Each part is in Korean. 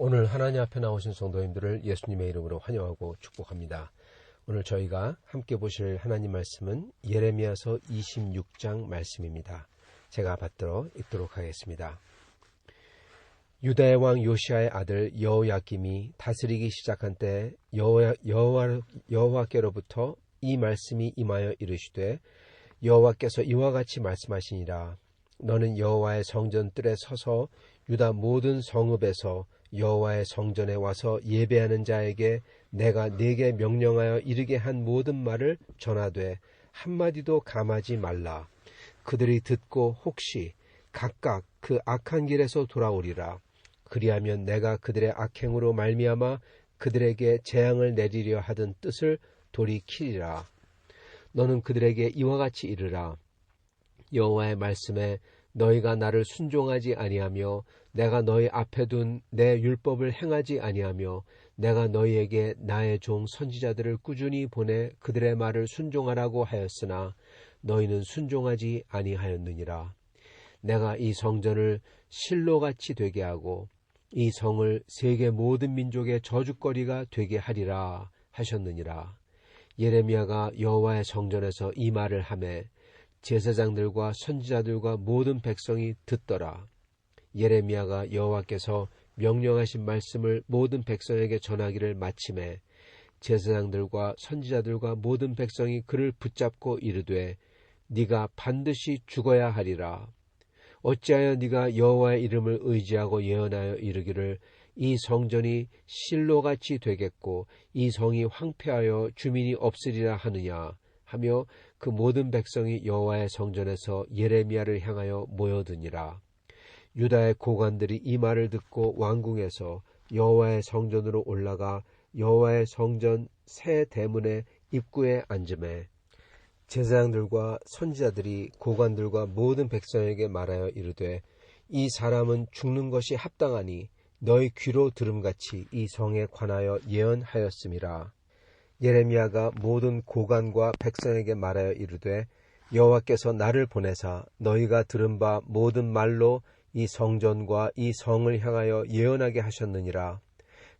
오늘 하나님 앞에 나오신 성도님들을 예수님의 이름으로 환영하고 축복합니다. 오늘 저희가 함께 보실 하나님 말씀은 예레미야서 26장 말씀입니다. 제가 받들어 읽도록 하겠습니다. 유다의 왕 요시야의 아들 여호야김이 다스리기 시작한 때 여호와께로부터 이 말씀이 임하여 이르시되 여호와께서 이와 같이 말씀하시니라. 너는 여호와의 성전 뜰에 서서 유다 모든 성읍에서 여호와의 성전에 와서 예배하는 자에게 내가 네게 명령하여 이르게 한 모든 말을 전하되 한마디도 감하지 말라. 그들이 듣고 혹시 각각 그 악한 길에서 돌아오리라. 그리하면 내가 그들의 악행으로 말미암아 그들에게 재앙을 내리려 하던 뜻을 돌이키리라. 너는 그들에게 이와 같이 이르라. 여호와의 말씀에 너희가 나를 순종하지 아니하며 내가 너희 앞에 둔 내 율법을 행하지 아니하며 내가 너희에게 나의 종 선지자들을 꾸준히 보내 그들의 말을 순종하라고 하였으나 너희는 순종하지 아니하였느니라. 내가 이 성전을 실로같이 되게 하고 이 성을 세계 모든 민족의 저주거리가 되게 하리라 하셨느니라. 예레미야가 여호와의 성전에서 이 말을 하매 제사장들과 선지자들과 모든 백성이 듣더라. 예레미야가 여호와께서 명령하신 말씀을 모든 백성에게 전하기를 마침에 제사장들과 선지자들과 모든 백성이 그를 붙잡고 이르되 네가 반드시 죽어야 하리라. 어찌하여 네가 여호와의 이름을 의지하고 예언하여 이르기를 이 성전이 실로같이 되겠고 이 성이 황폐하여 주민이 없으리라 하느냐 하며 그 모든 백성이 여호와의 성전에서 예레미야를 향하여 모여드니라. 유다의 고관들이 이 말을 듣고 왕궁에서 여호와의 성전으로 올라가 여호와의 성전 새 대문의 입구에 앉으매 제사장들과 선지자들이 고관들과 모든 백성에게 말하여 이르되 이 사람은 죽는 것이 합당하니 너희 귀로 들음같이 이 성에 관하여 예언하였음이라. 예레미야가 모든 고관과 백성에게 말하여 이르되 여호와께서 나를 보내사 너희가 들은 바 모든 말로 이 성전과 이 성을 향하여 예언하게 하셨느니라.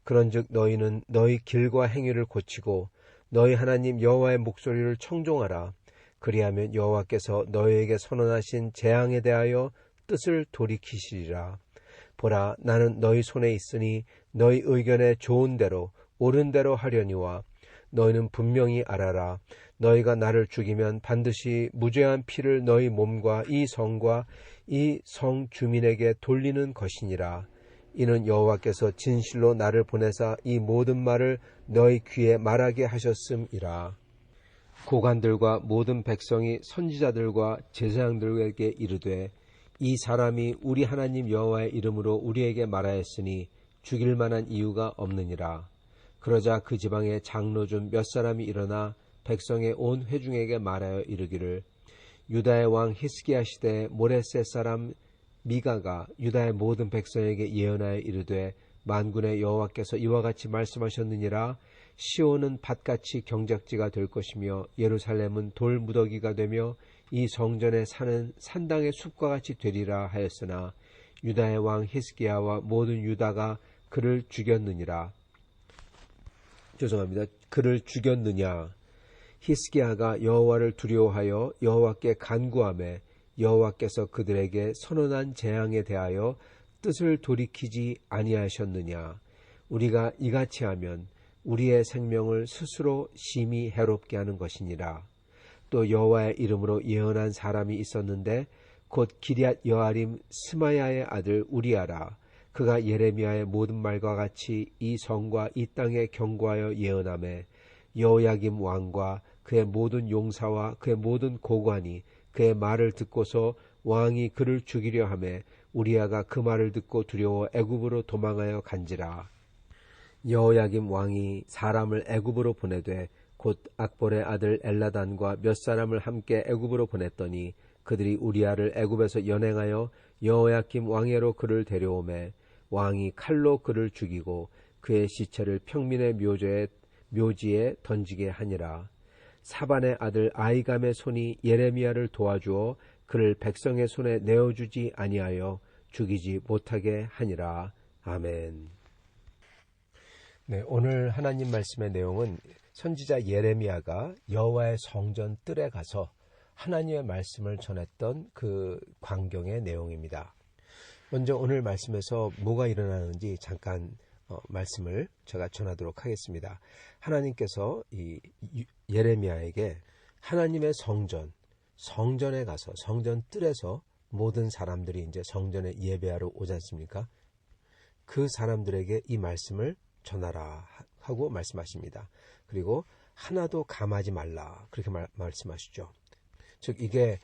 그런즉 너희는 너희 길과 행위를 고치고 너희 하나님 여호와의 목소리를 청종하라. 그리하면 여호와께서 너희에게 선언하신 재앙에 대하여 뜻을 돌이키시리라. 보라, 나는 너희 손에 있으니 너희 의견에 좋은 대로 옳은 대로 하려니와 너희는 분명히 알아라. 너희가 나를 죽이면 반드시 무죄한 피를 너희 몸과 이 성과 이 성 주민에게 돌리는 것이니라. 이는 여호와께서 진실로 나를 보내사 이 모든 말을 너희 귀에 말하게 하셨음이라. 고관들과 모든 백성이 선지자들과 제사장들에게 이르되 이 사람이 우리 하나님 여호와의 이름으로 우리에게 말하였으니 죽일 만한 이유가 없느니라. 그러자 그 지방의 장로 중 몇 사람이 일어나 백성의 온 회중에게 말하여 이르기를 유다의 왕 히스기야 시대에 모레셋 사람 미가가 유다의 모든 백성에게 예언하여 이르되 만군의 여호와께서 이와 같이 말씀하셨느니라. 시온은 밭같이 경작지가 될 것이며 예루살렘은 돌무더기가 되며 이 성전에 사는 산당의 숲과 같이 되리라 하였으나 유다의 왕 히스기야와 모든 유다가 그를 죽였느냐. 히스기야가 여호와를 두려워하여 여호와께 간구하매 여호와께서 그들에게 선언한 재앙에 대하여 뜻을 돌이키지 아니하셨느냐. 우리가 이같이 하면 우리의 생명을 스스로 심히 해롭게 하는 것이니라. 또 여호와의 이름으로 예언한 사람이 있었는데 곧 기럇 여아림 스마야의 아들 우리아라. 그가 예레미야의 모든 말과 같이 이 성과 이 땅에 경고하여 예언하매 여호야김 왕과 그의 모든 용사와 그의 모든 고관이 그의 말을 듣고서 왕이 그를 죽이려 하매 우리아가 그 말을 듣고 두려워 애굽으로 도망하여 간지라. 여호야김 왕이 사람을 애굽으로 보내되 곧 악bor의 아들 엘라단과 몇 사람을 함께 애굽으로 보냈더니 그들이 우리아를 애굽에서 연행하여 여호야김 왕에로 그를 데려오매 왕이 칼로 그를 죽이고 그의 시체를 평민의 묘지에 던지게 하니라. 사반의 아들 아이감의 손이 예레미야를 도와주어 그를 백성의 손에 내어주지 아니하여 죽이지 못하게 하니라. 아멘. 네, 오늘 하나님 말씀의 내용은 선지자 예레미야가 여호와의 성전 뜰에 가서 하나님의 말씀을 전했던 그 광경의 내용입니다. 먼저 오늘 말씀에서 뭐가 일어나는지 잠깐 말씀을 제가 전하도록 하겠습니다. 하나님께서 이 예레미야에게 하나님의 성전에 가서 성전 뜰에서 모든 사람들이 이제 성전에 예배하러 오지 않습니까? 그 사람들에게 이 말씀을 전하라 하고 말씀하십니다. 그리고 하나도 감하지 말라 그렇게 말씀하시죠. 즉 이게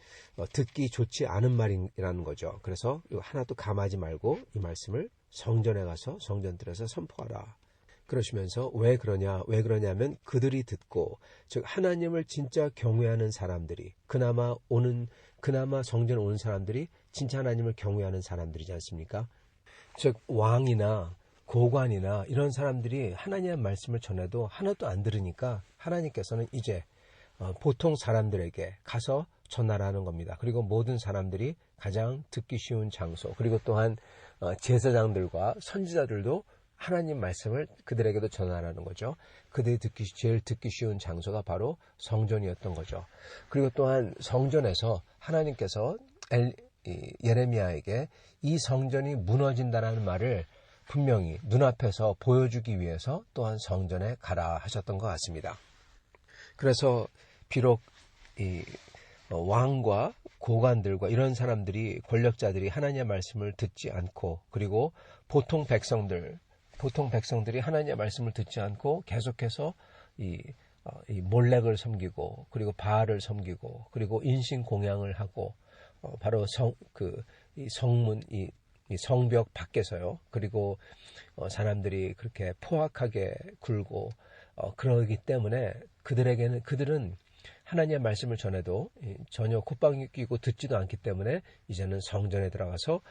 듣기 좋지 않은 말이라는 거죠. 그래서 하나도 감하지 말고 이 말씀을 성전에 가서 성전들에서 선포하라. 그러시면서 왜 그러냐면 그들이 듣고, 즉 하나님을 진짜 경외하는 사람들이, 그나마 성전에 오는 사람들이 진짜 하나님을 경외하는 사람들이지 않습니까? 즉 왕이나 고관이나 이런 사람들이 하나님의 말씀을 전해도 하나도 안 들으니까 하나님께서는 이제 보통 사람들에게 가서 전하라는 겁니다. 그리고 모든 사람들이 가장 듣기 쉬운 장소, 그리고 또한 제사장들과 선지자들도 하나님 말씀을 그들에게도 전하라는 거죠. 그들이 제일 듣기 쉬운 장소가 바로 성전이었던 거죠. 그리고 또한 성전에서 하나님께서 예레미야에게 이 성전이 무너진다는 말을 분명히 눈앞에서 보여주기 위해서 또한 성전에 가라 하셨던 것 같습니다. 그래서 비록 이 왕과 고관들과 이런 사람들이, 권력자들이 하나님의 말씀을 듣지 않고, 그리고 보통 백성들이 하나님의 말씀을 듣지 않고 계속해서 이 몰렉을 섬기고, 그리고 바알을 섬기고, 그리고 인신 공양을 하고, 바로 이 성벽 밖에서요. 그리고 사람들이 그렇게 포악하게 굴고 그러기 때문에 그들은 하나님의 말씀을 전해도 전혀 콧방귀 끼고 듣지도 않기 때문에 이제는 성전에 들어가서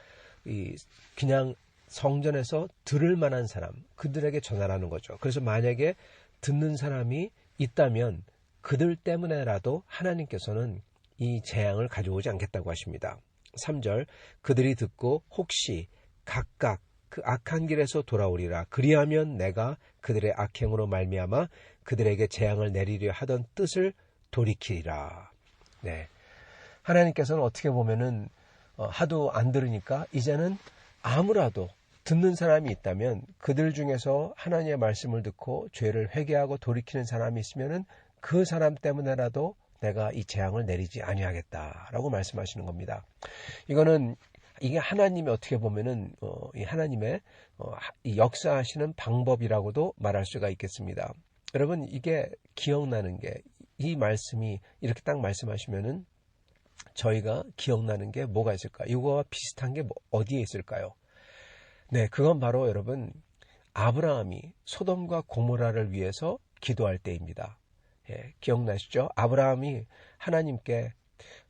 그냥 성전에서 들을 만한 사람, 그들에게 전하라는 거죠. 그래서 만약에 듣는 사람이 있다면 그들 때문에라도 하나님께서는 이 재앙을 가져오지 않겠다고 하십니다. 3절, 그들이 듣고 혹시 각각 그 악한 길에서 돌아오리라. 그리하면 내가 그들의 악행으로 말미암아 그들에게 재앙을 내리려 하던 뜻을 돌이키리라. 네, 하나님께서는 어떻게 보면은 하도 안 들으니까 이제는 아무라도 듣는 사람이 있다면, 그들 중에서 하나님의 말씀을 듣고 죄를 회개하고 돌이키는 사람이 있으면은 그 사람 때문에라도 내가 이 재앙을 내리지 아니하겠다라고 말씀하시는 겁니다. 이게 하나님의, 어떻게 보면은 이 하나님의 이 역사하시는 방법이라고도 말할 수가 있겠습니다. 여러분, 이게 기억나는 게, 이 말씀이 이렇게 딱 말씀하시면은 저희가 기억나는 게 뭐가 있을까요? 이거와 비슷한 게 어디에 있을까요? 네, 그건 바로 여러분, 아브라함이 소돔과 고모라를 위해서 기도할 때입니다. 예, 기억나시죠? 아브라함이 하나님께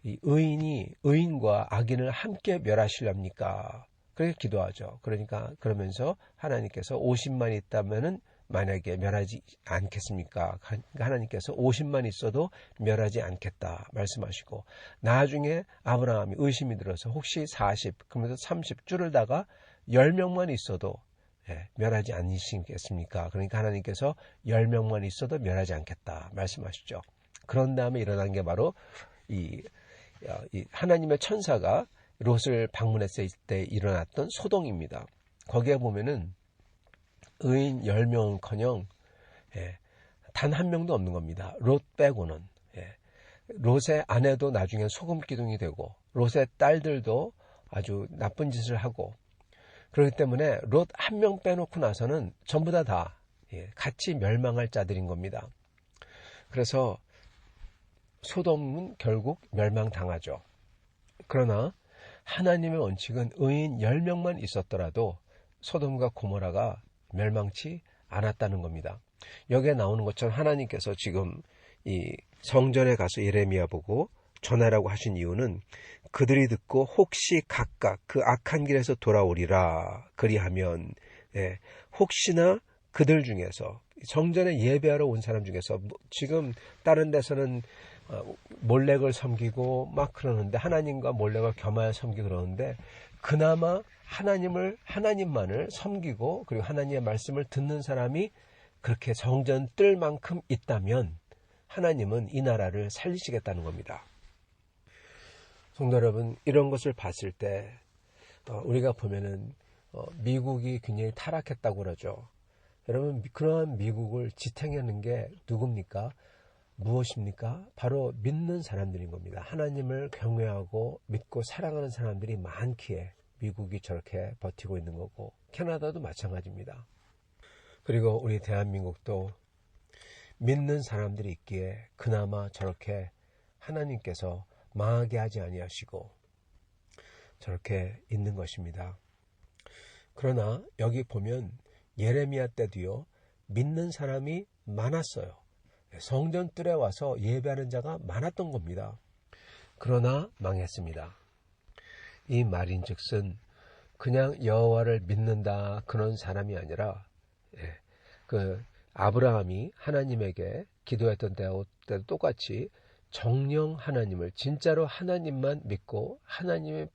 이 의인과 악인을 함께 멸하시렵니까? 그렇게 기도하죠. 그러면서 하나님께서 50만 있다면은 만약에 멸하지 않겠습니까? 하나님께서 50만 있어도 멸하지 않겠다 말씀하시고, 나중에 아브라함이 의심이 들어서 혹시 40, 그러면서 30 줄을다가 10명만 있어도 멸하지 않으시겠습니까? 그러니까 하나님께서 10명만 있어도 멸하지 않겠다 말씀하시죠. 그런 다음에 일어난 게 바로 이 하나님의 천사가 롯을 방문했을 때 일어났던 소동입니다. 거기에 보면은 의인 10명은커녕 단 한 명도 없는 겁니다. 롯 빼고는. 롯의 아내도 나중에 소금 기둥이 되고, 롯의 딸들도 아주 나쁜 짓을 하고, 그렇기 때문에 롯 한 명 빼놓고 나서는 전부 다 같이 멸망할 자들인 겁니다. 그래서 소돔은 결국 멸망당하죠. 그러나 하나님의 원칙은 의인 10명만 있었더라도 소돔과 고모라가 멸망치 않았다는 겁니다. 여기에 나오는 것처럼 하나님께서 지금 이 성전에 가서 예레미야 보고 전하라고 하신 이유는, 그들이 듣고 혹시 각각 그 악한 길에서 돌아오리라. 그리하면 혹시나 그들 중에서, 성전에 예배하러 온 사람 중에서, 지금 다른 데서는 몰렉을 섬기고 막 그러는데, 하나님과 몰렉을 겸하여 섬기고 그러는데, 그나마 하나님만을 섬기고 그리고 하나님의 말씀을 듣는 사람이 그렇게 성전 뜰만큼 있다면 하나님은 이 나라를 살리시겠다는 겁니다. 성도 여러분, 이런 것을 봤을 때 우리가 보면은 미국이 굉장히 타락했다고 그러죠. 여러분, 그러한 미국을 지탱하는 게 누굽니까? 무엇입니까? 바로 믿는 사람들인 겁니다. 하나님을 경외하고 믿고 사랑하는 사람들이 많기에 미국이 저렇게 버티고 있는 거고, 캐나다도 마찬가지입니다. 그리고 우리 대한민국도 믿는 사람들이 있기에 그나마 저렇게 하나님께서 망하게 하지 아니하시고 저렇게 있는 것입니다. 그러나 여기 보면 예레미야 때도요, 믿는 사람이 많았어요. 성전 뜰에 와서 예배하는 자가 많았던 겁니다. 그러나 망했습니다. 이 말인즉슨 그냥 여호와를 믿는다 그런 사람이 아니라 그 아브라함이 하나님에게 기도했던 때도 똑같이 정령 하나님을 진짜로 하나님만 믿고 하나님의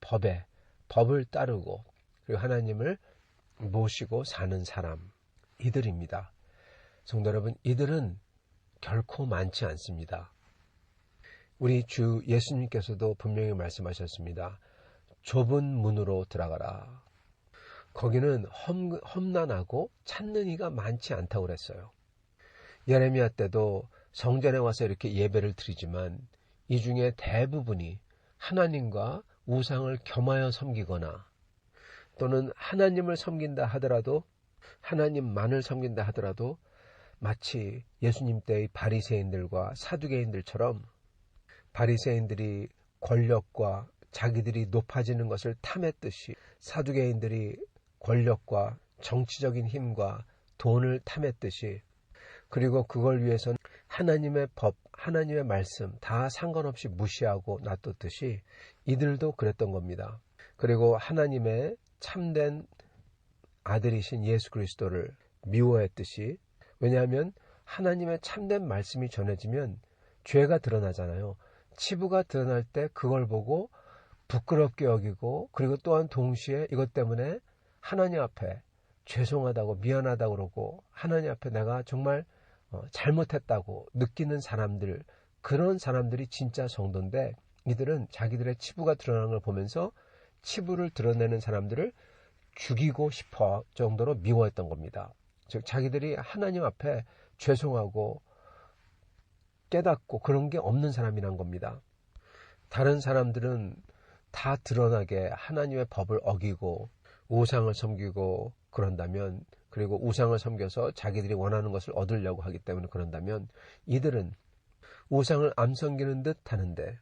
법을 따르고 그리고 하나님을 모시고 사는 사람, 이들입니다. 성도 여러분, 이들은 결코 많지 않습니다. 우리 주 예수님께서도 분명히 말씀하셨습니다. 좁은 문으로 들어가라. 거기는 험난하고 찾는 이가 많지 않다고 그랬어요. 예레미야 때도 성전에 와서 이렇게 예배를 드리지만 이 중에 대부분이 하나님과 우상을 겸하여 섬기거나 또는 하나님을 섬긴다 하더라도 하나님만을 섬긴다 하더라도 마치 예수님 때의 바리새인들과 사두개인들처럼 바리새인들이 권력과 자기들이 높아지는 것을 탐했듯이 사두개인들이 권력과 정치적인 힘과 돈을 탐했듯이 그리고 그걸 위해서는 하나님의 법, 하나님의 말씀 다 상관없이 무시하고 놔뒀듯이 이들도 그랬던 겁니다. 그리고 하나님의 참된 아들이신 예수 그리스도를 미워했듯이, 왜냐하면 하나님의 참된 말씀이 전해지면 죄가 드러나잖아요. 치부가 드러날 때 그걸 보고 부끄럽게 여기고 그리고 또한 동시에 이것 때문에 하나님 앞에 죄송하다고 미안하다고 그러고 하나님 앞에 내가 정말 잘못했다고 느끼는 사람들, 그런 사람들이 진짜 성도인데 이들은 자기들의 치부가 드러나는 걸 보면서 치부를 드러내는 사람들을 죽이고 싶어 정도로 미워했던 겁니다. 즉 자기들이 하나님 앞에 죄송하고 깨닫고 그런 게 없는 사람이란 겁니다. 다른 사람들은 다 드러나게 하나님의 법을 어기고 우상을 섬기고 그런다면, 그리고 우상을 섬겨서 자기들이 원하는 것을 얻으려고 하기 때문에 그런다면 이들은 우상을 안 섬기는 듯 하는데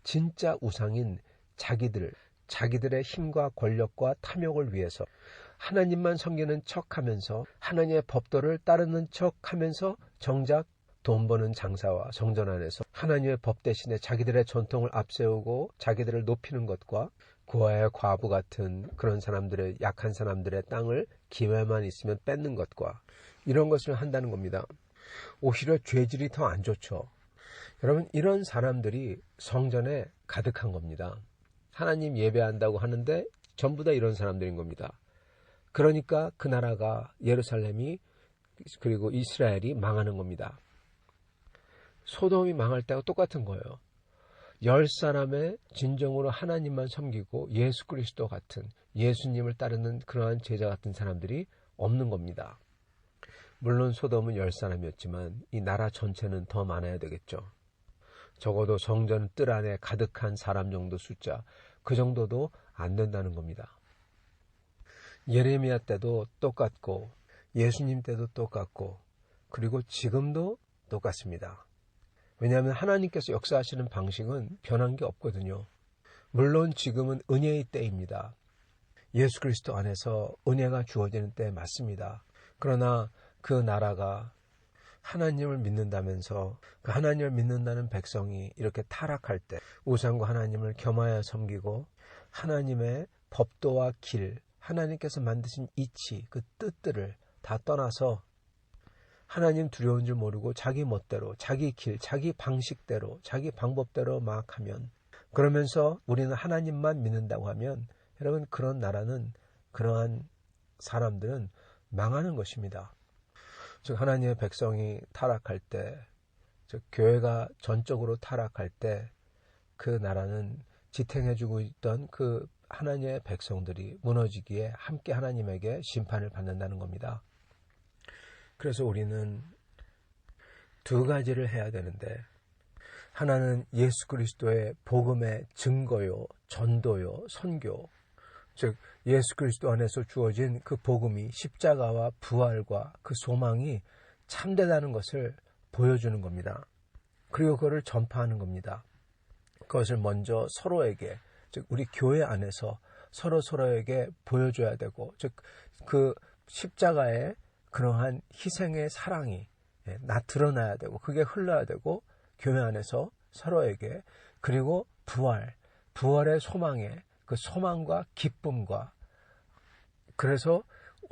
진짜 우상인 자기들의 힘과 권력과 탐욕을 위해서 하나님만 섬기는 척하면서 하나님의 법도를 따르는 척하면서 정작 돈 버는 장사와 성전 안에서 하나님의 법 대신에 자기들의 전통을 앞세우고 자기들을 높이는 것과 고아의 과부 같은 그런 사람들의, 약한 사람들의 땅을 기회만 있으면 뺏는 것과 이런 것을 한다는 겁니다. 오히려 죄질이 더 안 좋죠. 여러분, 이런 사람들이 성전에 가득한 겁니다. 하나님 예배한다고 하는데 전부 다 이런 사람들인 겁니다. 그러니까 그 나라가, 예루살렘이 그리고 이스라엘이 망하는 겁니다. 소돔이 망할 때와 똑같은 거예요. 10사람의 진정으로 하나님만 섬기고 예수 그리스도 같은, 예수님을 따르는 그러한 제자 같은 사람들이 없는 겁니다. 물론 소돔은 10사람이었지만 이 나라 전체는 더 많아야 되겠죠. 적어도 성전 뜰 안에 가득한 사람 정도 숫자, 그 정도도 안 된다는 겁니다. 예레미야 때도 똑같고 예수님 때도 똑같고 그리고 지금도 똑같습니다. 왜냐하면 하나님께서 역사하시는 방식은 변한 게 없거든요. 물론 지금은 은혜의 때입니다. 예수 그리스도 안에서 은혜가 주어지는 때 맞습니다. 그러나 그 나라가 하나님을 믿는다면서 그 하나님을 믿는다는 백성이 이렇게 타락할 때 우상과 하나님을 겸하여 섬기고 하나님의 법도와 길, 하나님께서 만드신 이치, 그 뜻들을 다 떠나서 하나님 두려운 줄 모르고 자기 멋대로, 자기 길, 자기 방식대로, 자기 방법대로 막 하면, 그러면서 우리는 하나님만 믿는다고 하면 여러분, 그런 나라는, 그러한 사람들은 망하는 것입니다. 즉 하나님의 백성이 타락할 때, 즉 교회가 전적으로 타락할 때 그 나라는 지탱해주고 있던 그 하나님의 백성들이 무너지기에 함께 하나님에게 심판을 받는다는 겁니다. 그래서 우리는 두 가지를 해야 되는데, 하나는 예수 그리스도의 복음의 증거요, 전도요, 선교, 즉 예수 그리스도 안에서 주어진 그 복음이 십자가와 부활과 그 소망이 참되다는 것을 보여주는 겁니다. 그리고 그것을 전파하는 겁니다. 그것을 먼저 서로에게, 즉 우리 교회 안에서 서로에게 보여줘야 되고, 즉 그 십자가의 그러한 희생의 사랑이 드러나야 되고, 그게 흘러야 되고, 교회 안에서 서로에게, 그리고 부활의 소망에 그 소망과 기쁨과, 그래서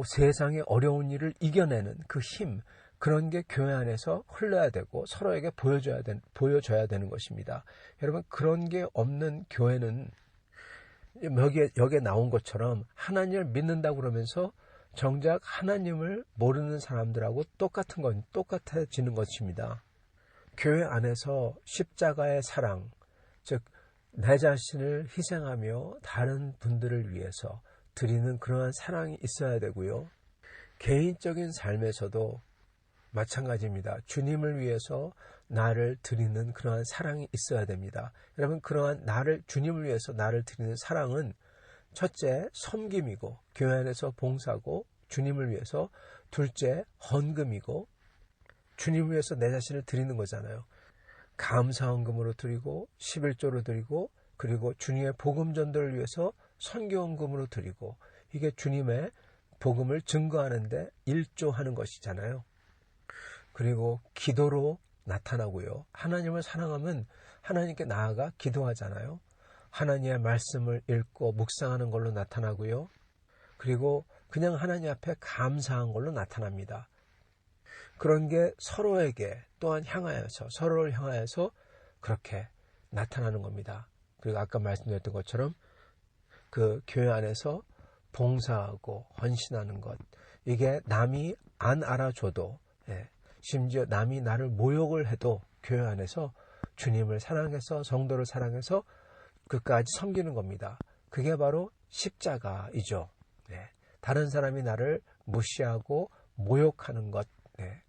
세상의 어려운 일을 이겨내는 그 힘, 그런 게 교회 안에서 흘러야 되고 서로에게 보여줘야 되는 것입니다. 여러분, 그런 게 없는 교회는 여기에 나온 것처럼 하나님을 믿는다고 그러면서 정작 하나님을 모르는 사람들하고 똑같아지는 것입니다. 교회 안에서 십자가의 사랑, 즉 내 자신을 희생하며 다른 분들을 위해서 드리는 그러한 사랑이 있어야 되고요. 개인적인 삶에서도 마찬가지입니다. 주님을 위해서 나를 드리는 그러한 사랑이 있어야 됩니다. 여러분, 그러한 주님을 위해서 나를 드리는 사랑은 첫째, 섬김이고 교회 안에서 봉사고, 주님을 위해서 둘째, 헌금이고, 주님을 위해서 내 자신을 드리는 거잖아요. 감사헌금으로 드리고 11조로 드리고, 그리고 주님의 복음 전도를 위해서 선교헌금으로 드리고, 이게 주님의 복음을 증거하는데 일조하는 것이잖아요. 그리고 기도로 나타나고요. 하나님을 사랑하면 하나님께 나아가 기도하잖아요. 하나님의 말씀을 읽고 묵상하는 걸로 나타나고요. 그리고 그냥 하나님 앞에 감사한 걸로 나타납니다. 그런 게 서로에게 또한 서로를 향하여서 그렇게 나타나는 겁니다. 그리고 아까 말씀드렸던 것처럼 그 교회 안에서 봉사하고 헌신하는 것, 이게 남이 안 알아줘도, 심지어 남이 나를 모욕을 해도 교회 안에서 주님을 사랑해서, 성도를 사랑해서 끝까지 섬기는 겁니다. 그게 바로 십자가이죠. 다른 사람이 나를 무시하고 모욕하는 것,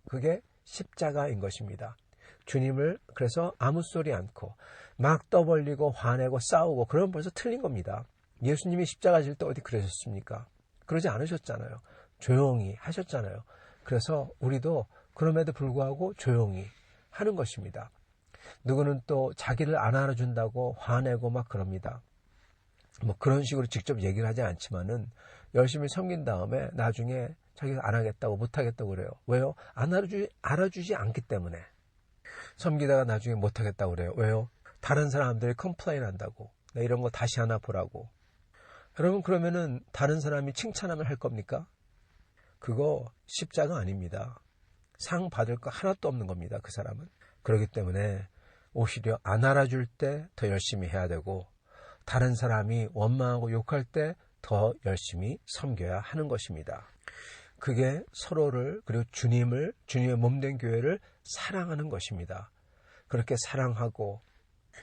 그게 십자가인 것입니다. 주님을 그래서 아무 소리 않고 막 떠벌리고 화내고 싸우고 그러면 벌써 틀린 겁니다. 예수님이 십자가 질 때 어디 그러셨습니까? 그러지 않으셨잖아요. 조용히 하셨잖아요. 그래서 우리도 그럼에도 불구하고 조용히 하는 것입니다. 누구는 또 자기를 안 알아준다고 화내고 막 그럽니다. 뭐 그런 식으로 직접 얘기를 하지 않지만은 열심히 섬긴 다음에 나중에 자기가 안 하겠다고 못 하겠다고 그래요. 왜요? 알아주지 않기 때문에. 섬기다가 나중에 못 하겠다고 그래요. 왜요? 다른 사람들이 컴플레인 한다고. 이런 거 다시 하나 보라고. 여러분, 그러면은 다른 사람이 칭찬하면 할 겁니까? 그거 십자가 아닙니다. 상 받을 거 하나도 없는 겁니다. 그 사람은. 그렇기 때문에 오히려 안 알아줄 때 더 열심히 해야 되고, 다른 사람이 원망하고 욕할 때 더 열심히 섬겨야 하는 것입니다. 그게 서로를, 그리고 주님의 몸된 교회를 사랑하는 것입니다. 그렇게 사랑하고,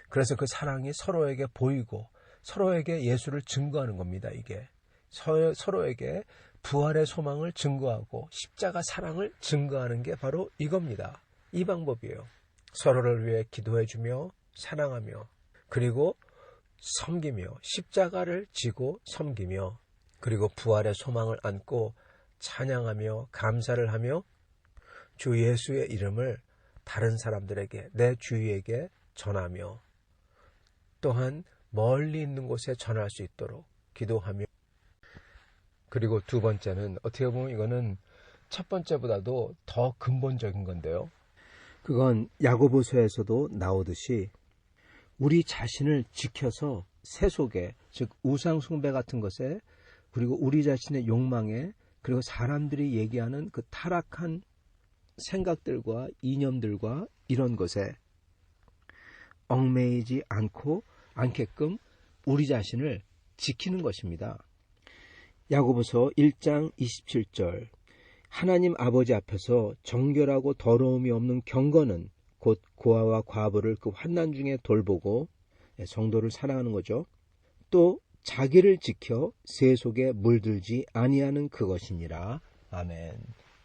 그래서 그 사랑이 서로에게 보이고 서로에게 예수를 증거하는 겁니다. 이게 서로에게 부활의 소망을 증거하고 십자가 사랑을 증거하는 게 바로 이겁니다. 이 방법이에요. 서로를 위해 기도해주며 사랑하며, 그리고 섬기며, 십자가를 지고 섬기며, 그리고 부활의 소망을 안고 찬양하며 감사를 하며 주 예수의 이름을 다른 사람들에게, 내 주위에게 전하며, 또한 멀리 있는 곳에 전할 수 있도록 기도하며, 그리고 두 번째는 어떻게 보면 이거는 첫 번째보다도 더 근본적인 건데요. 그건 야고보서에서도 나오듯이 우리 자신을 지켜서 세속에, 즉 우상 숭배 같은 것에, 그리고 우리 자신의 욕망에, 그리고 사람들이 얘기하는 그 타락한 생각들과 이념들과 이런 것에 얽매이지 않게끔 우리 자신을 지키는 것입니다. 야고보서 1장 27절, 하나님 아버지 앞에서 정결하고 더러움이 없는 경건은 곧 고아와 과부를 그 환난 중에 돌보고 성도를 사랑하는 거죠. 또 자기를 지켜 세속에 물들지 아니하는 그것이니라. 아멘.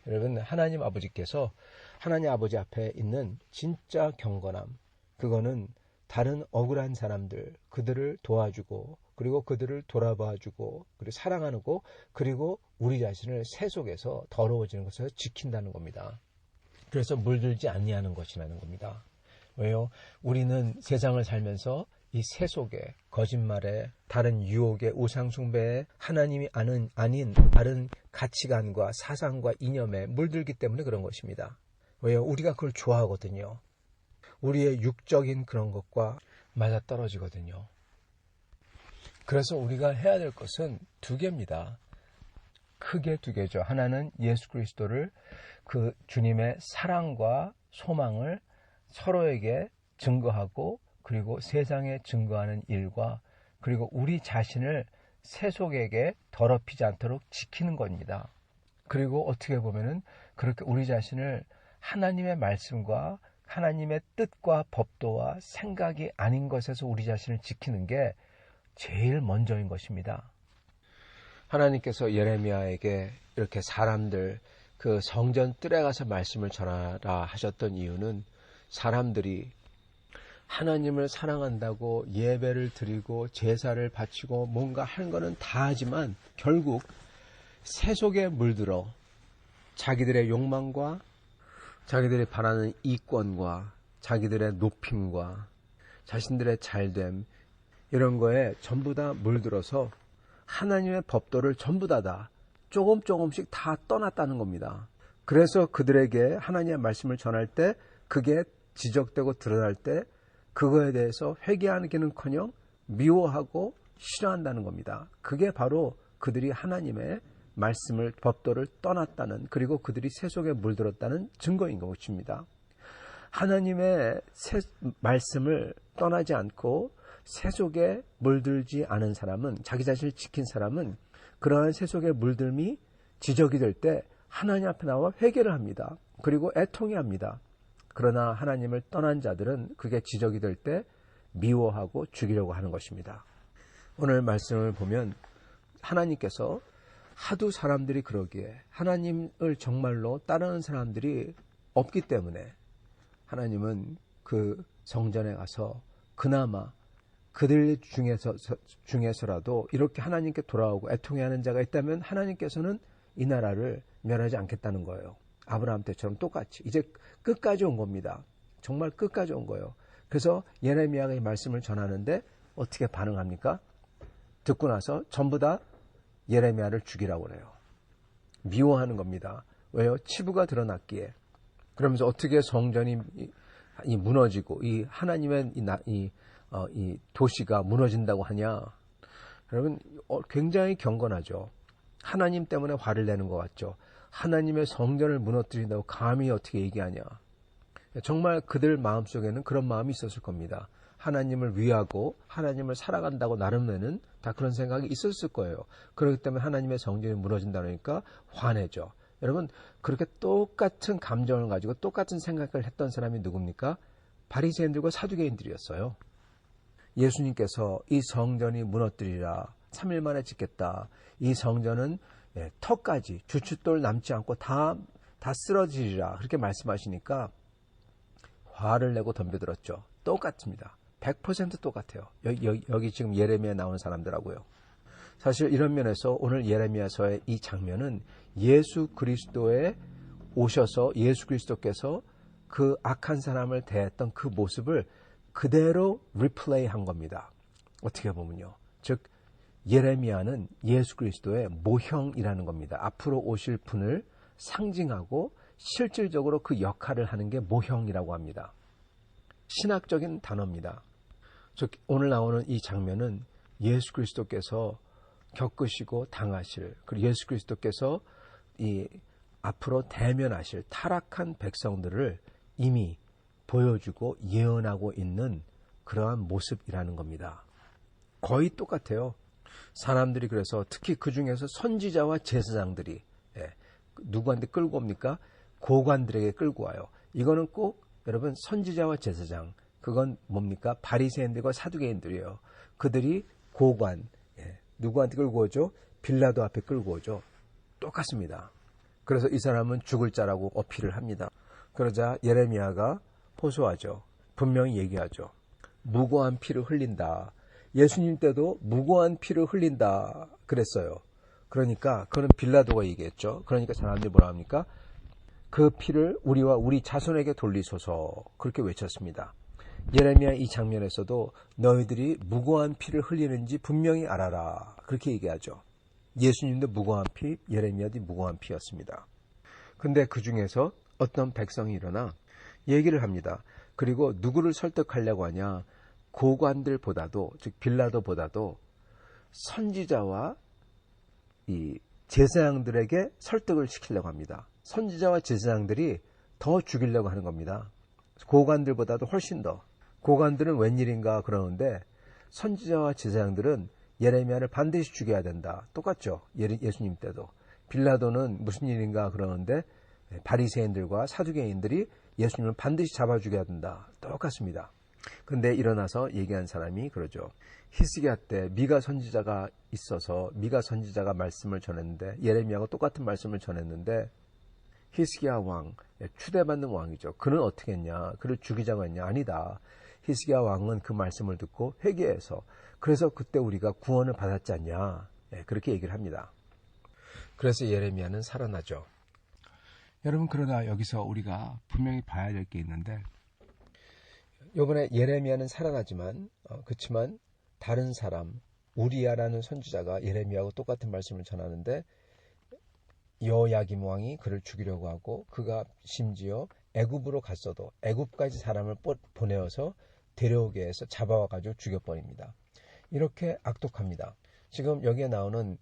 여러분, 하나님 아버지께서 하나님 아버지 앞에 있는 진짜 경건함, 그거는 다른 억울한 사람들, 그들을 도와주고 그리고 그들을 돌아봐주고 그리고 사랑하고 그리고 우리 자신을 세속에서 더러워지는 것을 지킨다는 겁니다. 그래서 물들지 아니하는 것이라는 겁니다. 왜요? 우리는 세상을 살면서 이 세속에, 거짓말에, 다른 유혹에, 우상숭배에, 하나님이 아닌 다른 가치관과 사상과 이념에 물들기 때문에 그런 것입니다. 왜요? 우리가 그걸 좋아하거든요. 우리의 육적인 그런 것과 맞아떨어지거든요. 그래서 우리가 해야 될 것은 두 개입니다. 크게 두 개죠. 하나는 예수 그리스도를, 그 주님의 사랑과 소망을 서로에게 증거하고 그리고 세상에 증거하는 일과 그리고 우리 자신을 세속에게 더럽히지 않도록 지키는 겁니다. 그리고 어떻게 보면은 그렇게 우리 자신을 하나님의 말씀과 하나님의 뜻과 법도와 생각이 아닌 것에서 우리 자신을 지키는 게 제일 먼저인 것입니다. 하나님께서 예레미야에게 이렇게 사람들 그 성전 뜰에 가서 말씀을 전하라 하셨던 이유는 사람들이 하나님을 사랑한다고 예배를 드리고 제사를 바치고 뭔가 하는 거는 다 하지만 결국 세속에 물들어 자기들의 욕망과 자기들이 바라는 이권과 자기들의 높임과 자신들의 잘됨 이런 거에 전부 다 물들어서 하나님의 법도를 전부 다 조금씩 다 떠났다는 겁니다. 그래서 그들에게 하나님의 말씀을 전할 때 그게 지적되고 드러날 때 그거에 대해서 회개하기는커녕 미워하고 싫어한다는 겁니다. 그게 바로 그들이 하나님의 말씀을 법도를 떠났다는, 그리고 그들이 세속에 물들었다는 증거인 것입니다. 하나님의 말씀을 떠나지 않고 세속에 물들지 않은 사람은, 자기 자신을 지킨 사람은 그러한 세속의 물들미 지적이 될 때 하나님 앞에 나와 회개를 합니다. 그리고 애통해 합니다. 그러나 하나님을 떠난 자들은 그게 지적이 될 때 미워하고 죽이려고 하는 것입니다. 오늘 말씀을 보면 하나님께서 하도 사람들이 그러기에 하나님을 정말로 따르는 사람들이 없기 때문에 하나님은 그 성전에 가서 그나마 그들 중에서라도 이렇게 하나님께 돌아오고 애통해하는 자가 있다면 하나님께서는 이 나라를 멸하지 않겠다는 거예요. 아브라함 때처럼 똑같이 이제 끝까지 온 겁니다. 정말 끝까지 온 거예요. 그래서 예레미야가 이 말씀을 전하는데 어떻게 반응합니까? 듣고 나서 전부 다 예레미야를 죽이라고 그래요. 미워하는 겁니다. 왜요? 치부가 드러났기에. 그러면서 어떻게 성전이 무너지고 이 하나님의 이 도시가 무너진다고 하냐? 여러분 굉장히 경건하죠. 하나님 때문에 화를 내는 것 같죠. 하나님의 성전을 무너뜨린다고 감히 어떻게 얘기하냐. 정말 그들 마음속에는 그런 마음이 있었을 겁니다. 하나님을 위하고 하나님을 살아간다고 나름에는 다 그런 생각이 있었을 거예요. 그렇기 때문에 하나님의 성전이 무너진다니까 화내죠. 여러분 그렇게 똑같은 감정을 가지고 똑같은 생각을 했던 사람이 누굽니까? 바리새인들과 사두개인들이었어요. 예수님께서 이 성전이 무너뜨리라 3일 만에 짓겠다. 이 성전은 턱까지 주춧돌 남지 않고 다 쓰러지리라 그렇게 말씀하시니까 화를 내고 덤벼들었죠. 똑같습니다. 100% 똑같아요. 여기 지금 예레미야 나온 사람들하고요. 사실 이런 면에서 오늘 예레미야서의 이 장면은 예수 그리스도에 오셔서 예수 그리스도께서 그 악한 사람을 대했던 그 모습을 그대로 리플레이한 겁니다. 어떻게 보면요. 즉 예레미야는 예수 그리스도의 모형이라는 겁니다. 앞으로 오실 분을 상징하고 실질적으로 그 역할을 하는 게 모형이라고 합니다. 신학적인 단어입니다. 즉 오늘 나오는 이 장면은 예수 그리스도께서 겪으시고 당하실, 그리고 예수 그리스도께서 이 앞으로 대면하실 타락한 백성들을 이미 보여주고 예언하고 있는 그러한 모습이라는 겁니다. 거의 똑같아요. 사람들이 그래서 특히 그 중에서 선지자와 제사장들이 누구한테 끌고 옵니까? 고관들에게 끌고 와요. 이거는 꼭 여러분 선지자와 제사장, 그건 뭡니까? 바리새인들과 사두개인들이에요. 그들이 고관, 누구한테 끌고 오죠? 빌라도 앞에 끌고 오죠. 똑같습니다. 그래서 이 사람은 죽을 자라고 어필을 합니다. 그러자 예레미야가 호소하죠. 분명히 얘기하죠. 무고한 피를 흘린다. 예수님 때도 무고한 피를 흘린다 그랬어요. 그러니까 그는 빌라도가 얘기했죠. 그러니까 사람들이 뭐라 합니까? 그 피를 우리와 우리 자손에게 돌리소서, 그렇게 외쳤습니다. 예레미야 이 장면에서도 너희들이 무고한 피를 흘리는지 분명히 알아라, 그렇게 얘기하죠. 예수님도 무고한 피, 예레미야도 무고한 피였습니다. 근데 그 중에서 어떤 백성이 일어나 얘기를 합니다. 그리고 누구를 설득하려고 하냐? 고관들보다도, 즉 빌라도보다도 선지자와 이 제사장들에게 설득을 시키려고 합니다. 선지자와 제사장들이 더 죽이려고 하는 겁니다. 고관들보다도 훨씬 더. 고관들은 웬일인가 그러는데 선지자와 제사장들은 예레미야를 반드시 죽여야 된다. 똑같죠. 예수님 때도. 빌라도는 무슨 일인가 그러는데 바리새인들과 사두개인들이 예수님을 반드시 잡아 죽여야 된다. 똑같습니다. 근데 일어나서 얘기한 사람이 그러죠. 히스기야 때 미가 선지자가 있어서 미가 선지자가 말씀을 전했는데, 예레미야가 똑같은 말씀을 전했는데 히스기야 왕, 추대받는 왕이죠. 그는 어떻게 했냐? 그를 죽이자고 했냐? 아니다. 히스기야 왕은 그 말씀을 듣고 회개해서, 그래서 그때 우리가 구원을 받았지 않냐? 그렇게 얘기를 합니다. 그래서 예레미야는 살아나죠. 여러분, 그러나 여기서 우리가 분명히 봐야 될 게 있는데, 이번에 예레미야는 살아나지만 그렇지만 다른 사람 우리야라는 선지자가 예레미야하고 똑같은 말씀을 전하는데 여야김 왕이 그를 죽이려고 하고, 그가 심지어 애굽으로 갔어도 애굽까지 사람을 보내어서 데려오게 해서 잡아와가지고 죽여버립니다. 이렇게 악독합니다. 지금 여기에 나오는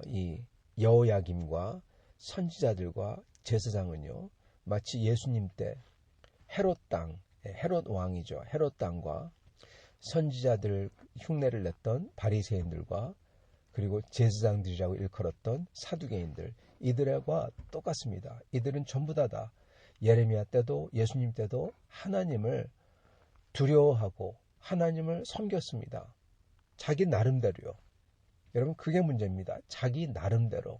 이 여야김과 선지자들과 제사장은요, 마치 예수님 때 헤롯 땅, 헤롯 왕이죠. 헤롯 땅과 선지자들 흉내를 냈던 바리새인들과 그리고 제사장들이라고 일컬었던 사두개인들, 이들과 똑같습니다. 이들은 전부 다 예레미야 때도 예수님 때도 하나님을 두려워하고 하나님을 섬겼습니다. 자기 나름대로요. 여러분, 그게 문제입니다. 자기 나름대로.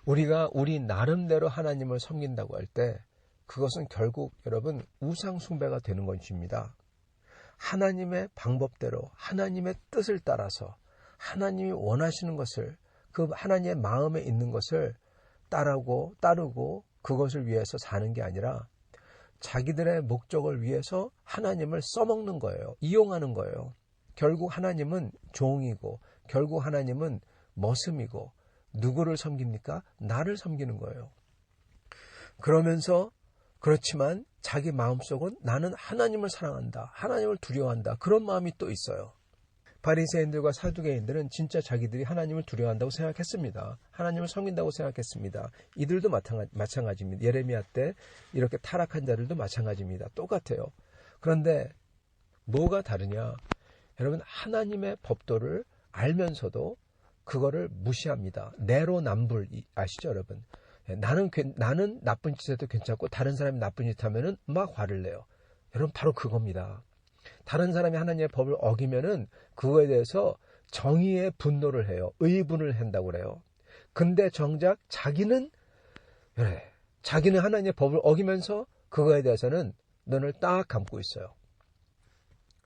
우리가 우리 나름대로 하나님을 섬긴다고 할 때 그것은 결국 여러분 우상 숭배가 되는 것입니다. 하나님의 방법대로 하나님의 뜻을 따라서 하나님이 원하시는 것을, 그 하나님의 마음에 있는 것을 따르고 그것을 위해서 사는 게 아니라 자기들의 목적을 위해서 하나님을 써먹는 거예요. 이용하는 거예요. 결국 하나님은 종이고 결국 하나님은 머슴이고, 누구를 섬깁니까? 나를 섬기는 거예요. 그러면서 그렇지만 자기 마음속은 나는 하나님을 사랑한다, 하나님을 두려워한다, 그런 마음이 또 있어요. 바리새인들과 사두개인들은 진짜 자기들이 하나님을 두려워한다고 생각했습니다. 하나님을 섬긴다고 생각했습니다. 이들도 마찬가지입니다. 예레미야 때 이렇게 타락한 자들도 마찬가지입니다. 똑같아요. 그런데 뭐가 다르냐? 여러분, 하나님의 법도를 알면서도 그거를 무시합니다. 내로남불 아시죠, 여러분? 나는 나쁜 짓 해도 괜찮고 다른 사람이 나쁜 짓 하면은 막 화를 내요. 여러분, 바로 그겁니다. 다른 사람이 하나님의 법을 어기면은 그거에 대해서 정의의 분노를 해요. 의분을 한다고 그래요. 근데 정작 자기는 하나님의 법을 어기면서 그거에 대해서는 눈을 딱 감고 있어요.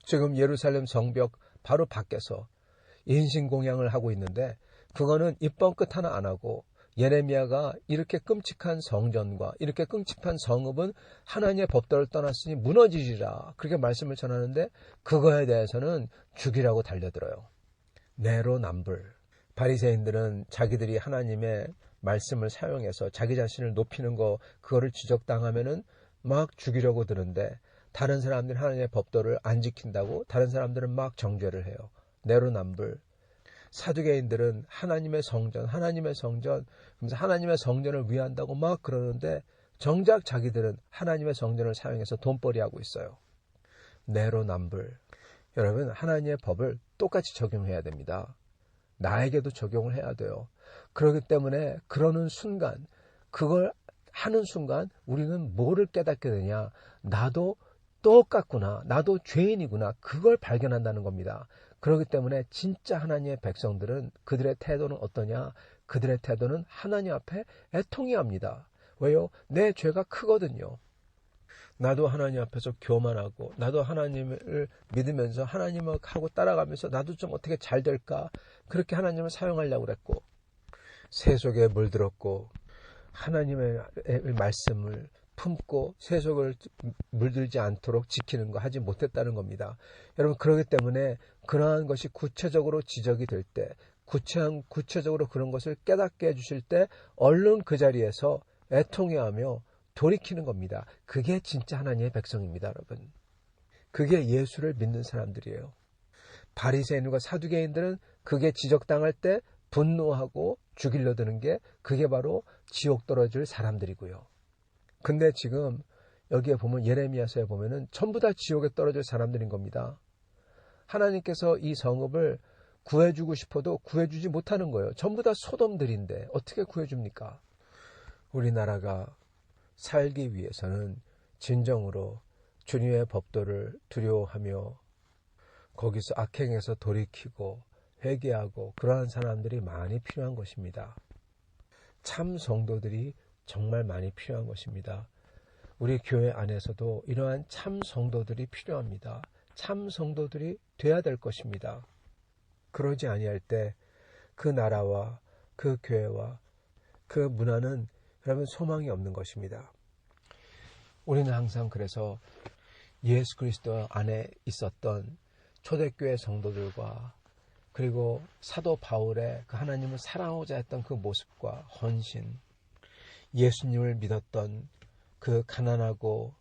지금 예루살렘 성벽 바로 밖에서 인신공양을 하고 있는데 그거는 입번 끝 하나 안 하고, 예레미야가 이렇게 끔찍한 성전과 이렇게 끔찍한 성읍은 하나님의 법도를 떠났으니 무너지리라, 그렇게 말씀을 전하는데 그거에 대해서는 죽이라고 달려들어요. 내로남불. 바리새인들은 자기들이 하나님의 말씀을 사용해서 자기 자신을 높이는 거, 그거를 지적당하면은 막 죽이려고 드는데, 다른 사람들은 하나님의 법도를 안 지킨다고 다른 사람들은 막 정죄를 해요. 내로남불. 사두개인들은 하나님의 성전, 그러면서 하나님의 성전을 위한다고 막 그러는데 정작 자기들은 하나님의 성전을 사용해서 돈벌이하고 있어요. 내로남불. 여러분, 하나님의 법을 똑같이 적용해야 됩니다. 나에게도 적용을 해야 돼요. 그렇기 때문에 그러는 순간 그걸 하는 순간 우리는 뭐를 깨닫게 되냐? 나도 똑같구나. 나도 죄인이구나. 그걸 발견한다는 겁니다. 그렇기 때문에 진짜 하나님의 백성들은 그들의 태도는 어떠냐? 그들의 태도는 하나님 앞에 애통해야 합니다. 왜요? 내 죄가 크거든요. 나도 하나님 앞에서 교만하고 나도 하나님을 믿으면서 하나님하고 따라가면서 나도 좀 어떻게 잘 될까? 그렇게 하나님을 사용하려고 그랬고 세속에 물들었고 하나님의 말씀을 품고 세속을 물들지 않도록 지키는 거 하지 못했다는 겁니다. 여러분 그렇기 때문에 그러한 것이 구체적으로 지적이 될 때 구체적으로 그런 것을 깨닫게 해주실 때 얼른 그 자리에서 애통해하며 돌이키는 겁니다. 그게 진짜 하나님의 백성입니다. 여러분. 그게 예수를 믿는 사람들이에요. 바리새인과 사두개인들은 그게 지적당할 때 분노하고 죽이려 드는 게 그게 바로 지옥 떨어질 사람들이고요. 근데 지금 여기에 보면 예레미야서에 보면은 전부 다 지옥에 떨어질 사람들인 겁니다. 하나님께서 이 성읍을 구해주고 싶어도 구해주지 못하는 거예요. 전부 다 소돔들인데 어떻게 구해줍니까? 우리나라가 살기 위해서는 진정으로 주님의 법도를 두려워하며 거기서 악행에서 돌이키고 회개하고 그러한 사람들이 많이 필요한 것입니다. 참 성도들이 정말 많이 필요한 것입니다. 우리 교회 안에서도 이러한 참 성도들이 필요합니다. 참 성도들이 돼야 될 것입니다. 그러지 아니할 때 그 나라와 그 교회와 그 문화는 여러분 소망이 없는 것입니다. 우리는 항상 그래서 예수 그리스도 안에 있었던 초대교회 성도들과 그리고 사도 바울의 그 하나님을 사랑하고자 했던 그 모습과 헌신, 예수님을 믿었던 그 가난하고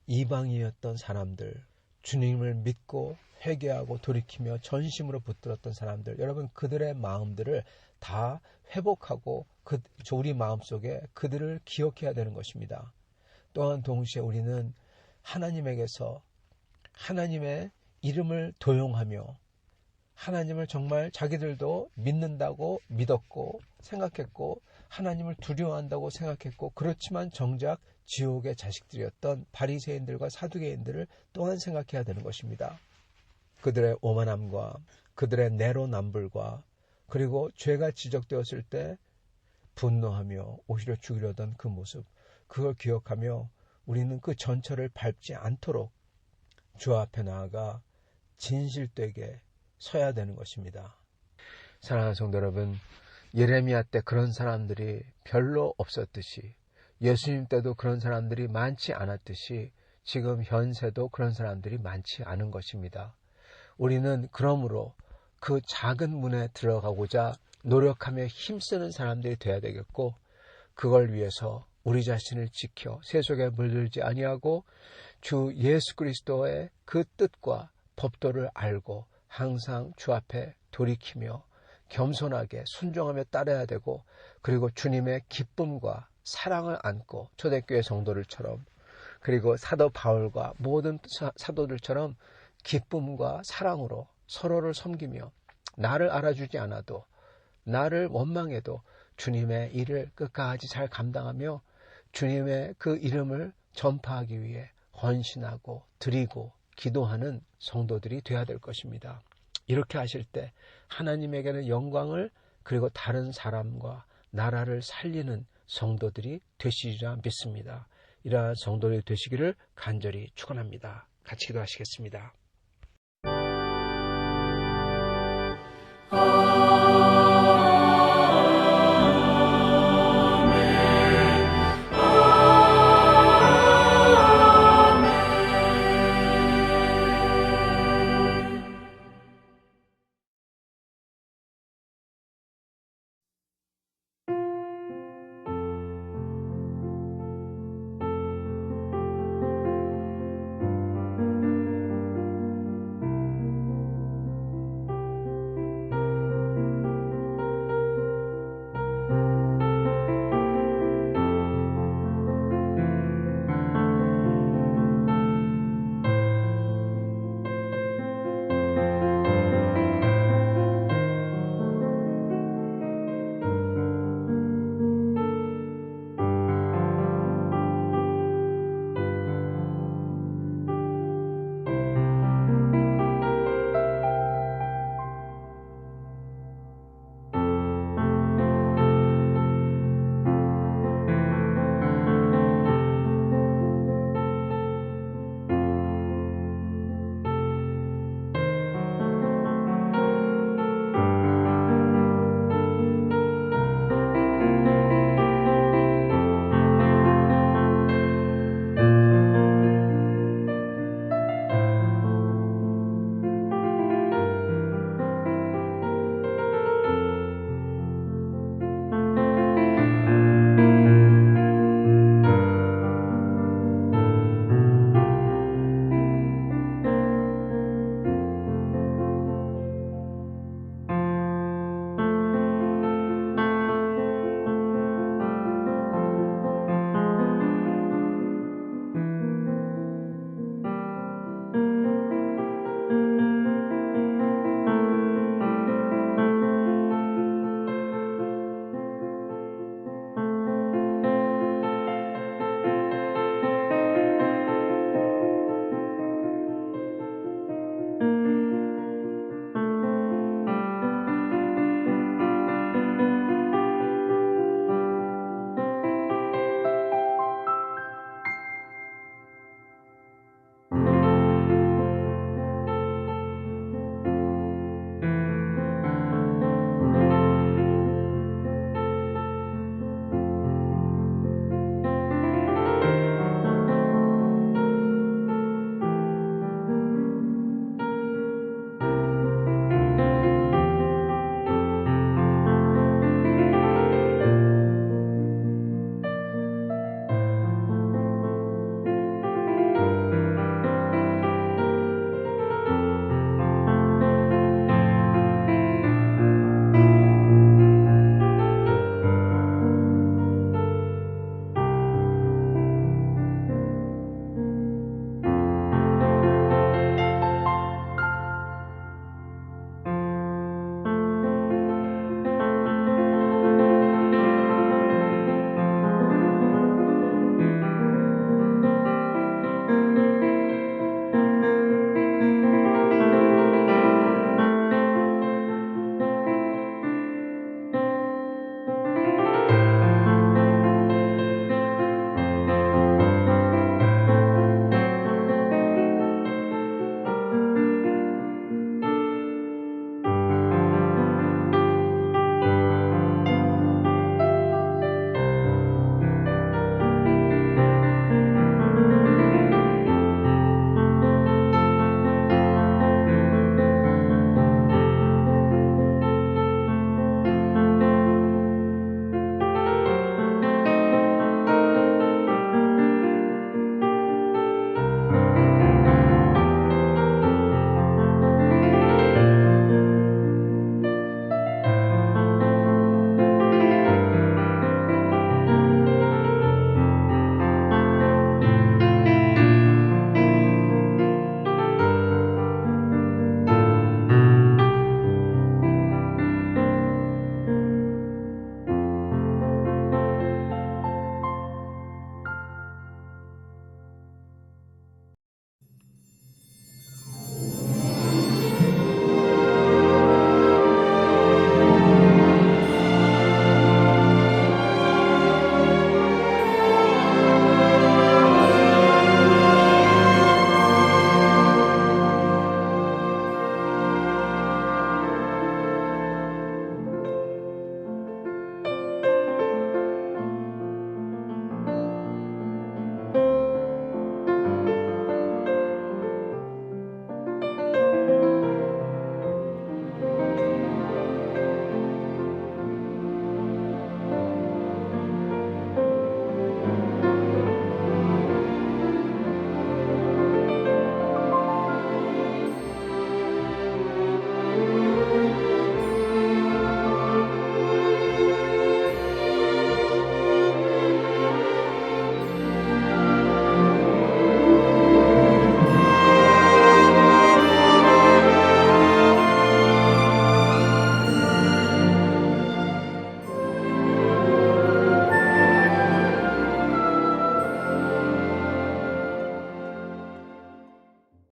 이방인이었던 사람들, 주님을 믿고 회개하고 돌이키며 전심으로 붙들었던 사람들, 여러분 그들의 마음들을 다 회복하고 우리 마음속에 그들을 기억해야 되는 것입니다. 또한 동시에 우리는 하나님에게서 하나님의 이름을 도용하며 하나님을 정말 자기들도 믿는다고 믿었고 생각했고 하나님을 두려워한다고 생각했고 그렇지만 정작 지옥의 자식들이었던 바리새인들과 사두개인들을 또한 생각해야 되는 것입니다. 그들의 오만함과 그들의 내로남불과 그리고 죄가 지적되었을 때 분노하며 오히려 죽이려던 그 모습, 그걸 기억하며 우리는 그 전철을 밟지 않도록 주 앞에 나아가 진실되게 서야 되는 것입니다. 사랑하는 성도 여러분, 예레미야 때 그런 사람들이 별로 없었듯이 예수님 때도 그런 사람들이 많지 않았듯이 지금 현세도 그런 사람들이 많지 않은 것입니다. 우리는 그러므로 그 작은 문에 들어가고자 노력하며 힘쓰는 사람들이 되어야 되겠고 그걸 위해서 우리 자신을 지켜 세속에 물들지 아니하고 주 예수 그리스도의 그 뜻과 법도를 알고 항상 주 앞에 돌이키며 겸손하게 순종하며 따라야 되고 그리고 주님의 기쁨과 사랑을 안고 초대교회 성도들처럼 그리고 사도 바울과 모든 사도들처럼 기쁨과 사랑으로 서로를 섬기며 나를 알아주지 않아도 나를 원망해도 주님의 일을 끝까지 잘 감당하며 주님의 그 이름을 전파하기 위해 헌신하고 드리고 기도하는 성도들이 되어야 될 것입니다. 이렇게 하실 때 하나님에게는 영광을 그리고 다른 사람과 나라를 살리는 성도들이 되시리라 믿습니다. 이러한 성도들이 되시기를 간절히 축원합니다. 같이 기도하시겠습니다.